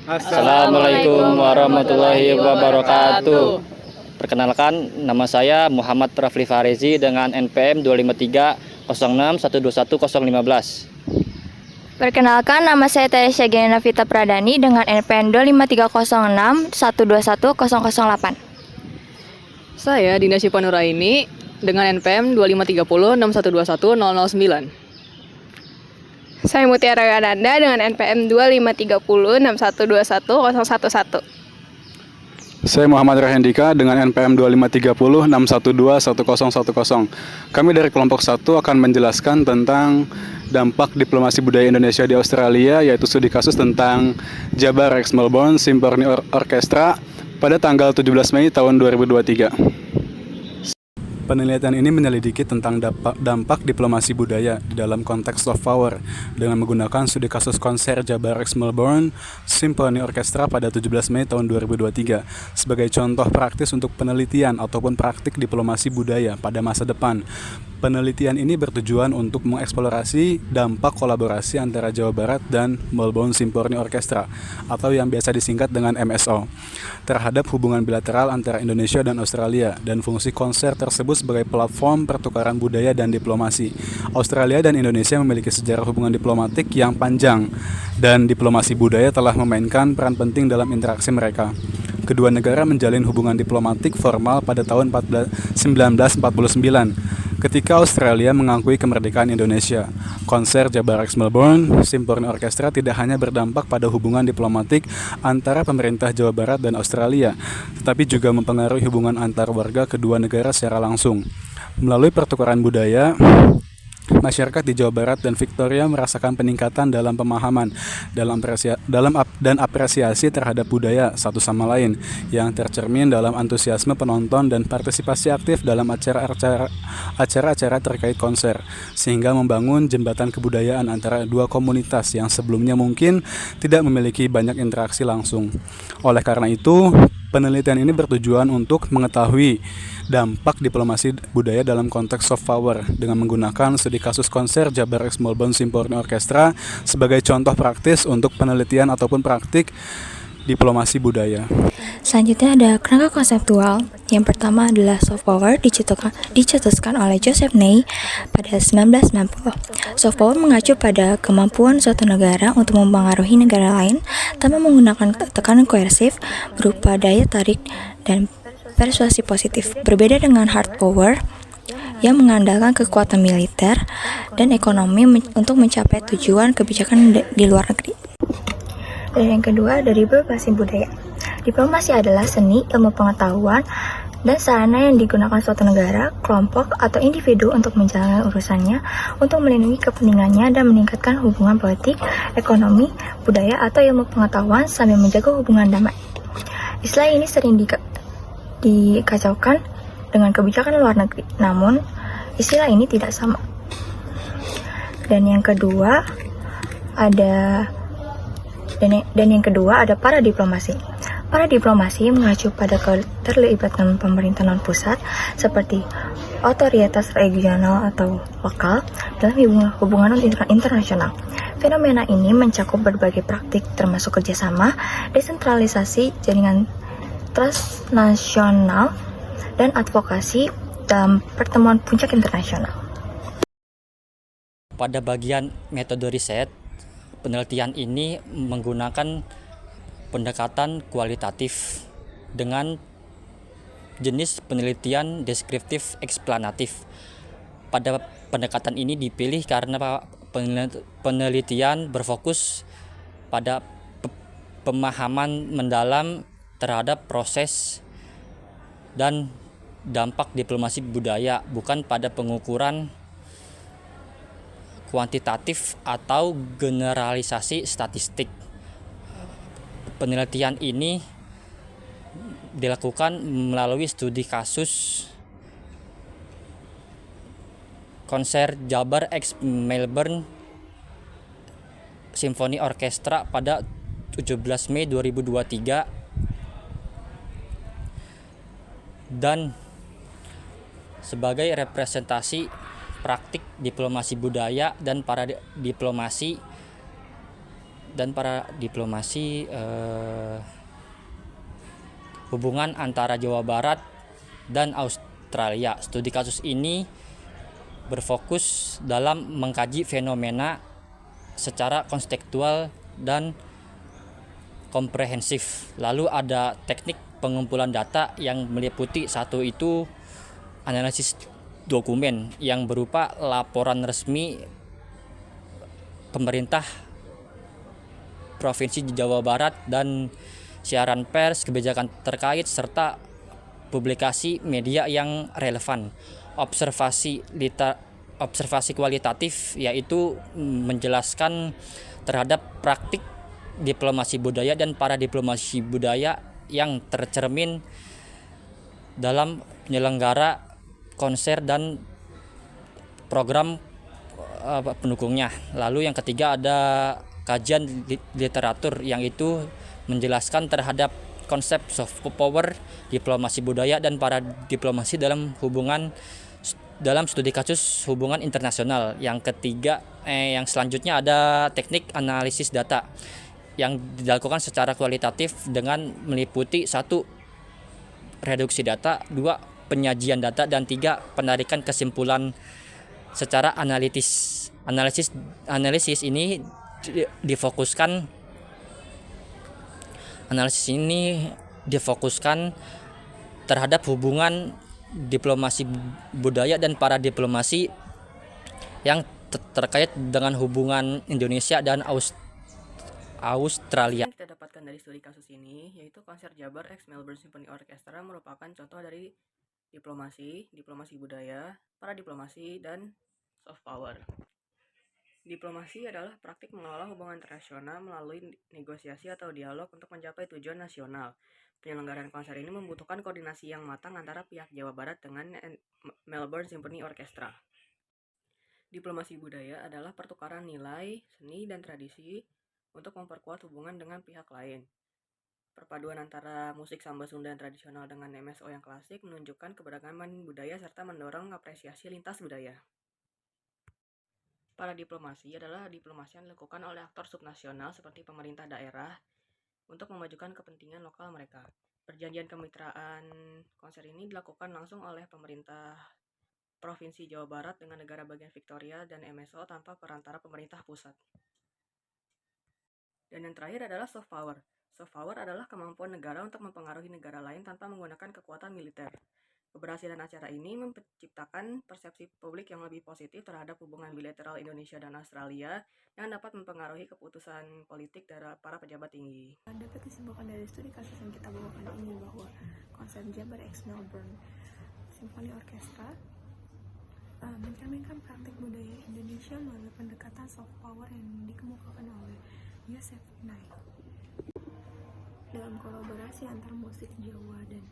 Assalamualaikum warahmatullahi wabarakatuh. Perkenalkan, nama saya Muhammad Rafli Farezi dengan NPM 25306121015. Perkenalkan, nama saya Teresia Gena Vita Pradani dengan NPM 25306121008. Saya Dinda Syifa Nuraini dengan NPM 25306121009. Saya Mutiara Gananda dengan NPM 25306121011. Saya Muhammad Rahendika dengan NPM 25306121010. Kami dari kelompok 1 akan menjelaskan tentang dampak diplomasi budaya Indonesia di Australia, yaitu studi kasus tentang Jabar Rex Melbourne Symphony Orchestra pada tanggal 17 Mei tahun 2023. Penelitian ini menyelidiki tentang dampak diplomasi budaya di dalam konteks soft power dengan menggunakan studi kasus konser Jabar Rex Melbourne Symphony Orchestra pada 17 Mei tahun 2023 sebagai contoh praktis untuk penelitian ataupun praktik diplomasi budaya pada masa depan. Penelitian ini bertujuan untuk mengeksplorasi dampak kolaborasi antara Jawa Barat dan Melbourne Symphony Orchestra atau yang biasa disingkat dengan MSO terhadap hubungan bilateral antara Indonesia dan Australia dan fungsi konser tersebut sebagai platform pertukaran budaya dan diplomasi. Australia dan Indonesia memiliki sejarah hubungan diplomatik yang panjang dan diplomasi budaya telah memainkan peran penting dalam interaksi mereka. Kedua negara menjalin hubungan diplomatik formal pada tahun 1949 ketika Australia mengakui kemerdekaan Indonesia. Konser Jabar Rex Melbourne Symphony Orchestra tidak hanya berdampak pada hubungan diplomatik antara pemerintah Jawa Barat dan Australia, tetapi juga mempengaruhi hubungan antar warga kedua negara secara langsung. Melalui pertukaran budaya, masyarakat di Jawa Barat dan Victoria merasakan peningkatan dalam pemahaman dan apresiasi terhadap budaya satu sama lain yang tercermin dalam antusiasme penonton dan partisipasi aktif dalam acara-acara terkait konser, sehingga membangun jembatan kebudayaan antara dua komunitas yang sebelumnya mungkin tidak memiliki banyak interaksi langsung. Oleh karena itu, penelitian ini bertujuan untuk mengetahui dampak diplomasi budaya dalam konteks soft power dengan menggunakan studi kasus konser Jabar Rex Melbourne Symphony Orchestra sebagai contoh praktis untuk penelitian ataupun praktik diplomasi budaya. Selanjutnya ada kerangka konseptual. Yang pertama adalah soft power dicetuskan oleh Joseph Nye pada 1990. Soft power mengacu pada kemampuan suatu negara untuk mempengaruhi negara lain tanpa menggunakan tekanan koersif berupa daya tarik dan persuasi positif. Berbeda dengan hard power yang mengandalkan kekuatan militer dan ekonomi untuk mencapai tujuan kebijakan di luar negeri. Dan yang kedua dari diplomasi budaya. Diplomasi adalah seni ilmu pengetahuan dan sarana yang digunakan suatu negara, kelompok, atau individu untuk menjalankan urusannya, untuk melindungi kepentingannya dan meningkatkan hubungan politik, ekonomi, budaya, atau ilmu pengetahuan sambil menjaga hubungan damai. Istilah ini sering dikacaukan dengan kebijakan luar negeri, namun istilah ini tidak sama. Dan yang kedua ada para diplomasi. Para diplomasi mengacu pada keterlibatan pemerintah non-pusat seperti otoritas regional atau lokal dalam hubungan internasional. Fenomena ini mencakup berbagai praktik termasuk kerjasama, desentralisasi, jaringan transnasional, dan advokasi dalam pertemuan puncak internasional. Pada bagian metode riset, penelitian ini menggunakan pendekatan kualitatif dengan jenis penelitian deskriptif eksplanatif. Pada pendekatan ini dipilih karena penelitian berfokus pada pemahaman mendalam terhadap proses dan dampak diplomasi budaya, bukan pada pengukuran kuantitatif atau generalisasi statistik. Penelitian ini dilakukan melalui studi kasus konser Jabar Rex Melbourne Symphony Orchestra pada 17 Mei 2023 dan sebagai representasi praktik diplomasi budaya dan para diplomasi dan para diplomasi, hubungan antara Jawa Barat dan Australia. Studi kasus ini berfokus dalam mengkaji fenomena secara kontekstual dan komprehensif. Lalu ada teknik pengumpulan data yang meliputi satu itu analisis dokumen yang berupa laporan resmi pemerintah Provinsi Jawa Barat dan siaran pers, kebijakan terkait, serta publikasi media yang relevan. Observasi kualitatif yaitu menjelaskan terhadap praktik diplomasi budaya dan para diplomasi budaya yang tercermin dalam penyelenggara konser dan program pendukungnya. Lalu yang ketiga ada kajian literatur yang itu menjelaskan terhadap konsep soft power, diplomasi budaya dan para diplomasi dalam studi kasus hubungan internasional. Yang ketiga, yang selanjutnya ada teknik analisis data yang dilakukan secara kualitatif dengan meliputi 1. Reduksi data, 2. Penyajian data, dan 3. Penarikan kesimpulan secara analitis. Analisis ini difokuskan terhadap hubungan diplomasi budaya dan para diplomasi yang terkait dengan hubungan Indonesia dan Australia. Yang kita dapatkan dari studi kasus ini yaitu konser Jabar X Melbourne Symphony Orchestra merupakan contoh dari diplomasi budaya, para diplomasi, dan soft power. Diplomasi adalah praktik mengelola hubungan internasional melalui negosiasi atau dialog untuk mencapai tujuan nasional. Penyelenggaraan konser ini membutuhkan koordinasi yang matang antara pihak Jawa Barat dengan Melbourne Symphony Orchestra. Diplomasi budaya adalah pertukaran nilai, seni, dan tradisi untuk memperkuat hubungan dengan pihak lain. Perpaduan antara musik samba Sunda tradisional dengan MSO yang klasik menunjukkan keberagaman budaya serta mendorong apresiasi lintas budaya. Para diplomasi adalah diplomasi yang dilakukan oleh aktor subnasional seperti pemerintah daerah untuk memajukan kepentingan lokal mereka. Perjanjian kemitraan konser ini dilakukan langsung oleh pemerintah Provinsi Jawa Barat dengan negara bagian Victoria dan MSO tanpa perantara pemerintah pusat. Dan yang terakhir adalah soft power. Soft power adalah kemampuan negara untuk mempengaruhi negara lain tanpa menggunakan kekuatan militer. Keberhasilan acara ini menciptakan persepsi publik yang lebih positif terhadap hubungan bilateral Indonesia dan Australia yang dapat mempengaruhi keputusan politik dari para pejabat tinggi. Dapat disimpulkan dari studi kasus yang kita bawakan ini bahwa konser Jabar X Melbourne Symphony Orchestra mencerminkan praktik budaya Indonesia melalui pendekatan soft power yang dikemukakan oleh Joseph Nye. Dalam kolaborasi antar musik Jawa dan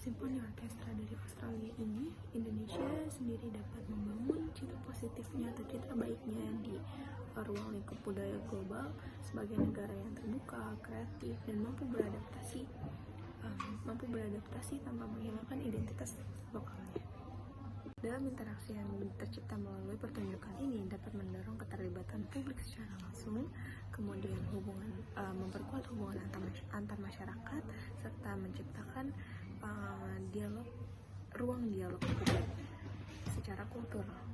Simfoni Orkestra dari Australia ini, Indonesia sendiri dapat membangun citra positifnya atau citra baiknya di ruang lingkup budaya global sebagai negara yang terbuka, kreatif, dan mampu beradaptasi tanpa menghilangkan identitas lokalnya. Dalam interaksi yang tercipta melalui pertunjukan ini dapat mendorong keterlibatan publik secara langsung, kemudian memperkuat hubungan antar masyarakat, serta menciptakan ruang dialog publik secara kultural.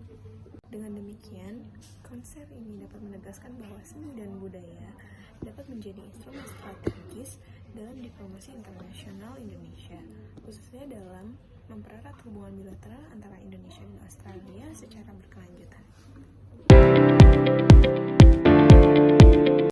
Dengan demikian, konser ini dapat menegaskan bahwa seni dan budaya dapat menjadi instrumen strategis dalam diplomasi internasional Indonesia, khususnya dalam mempererat hubungan bilateral antara Indonesia dan Australia secara berkelanjutan.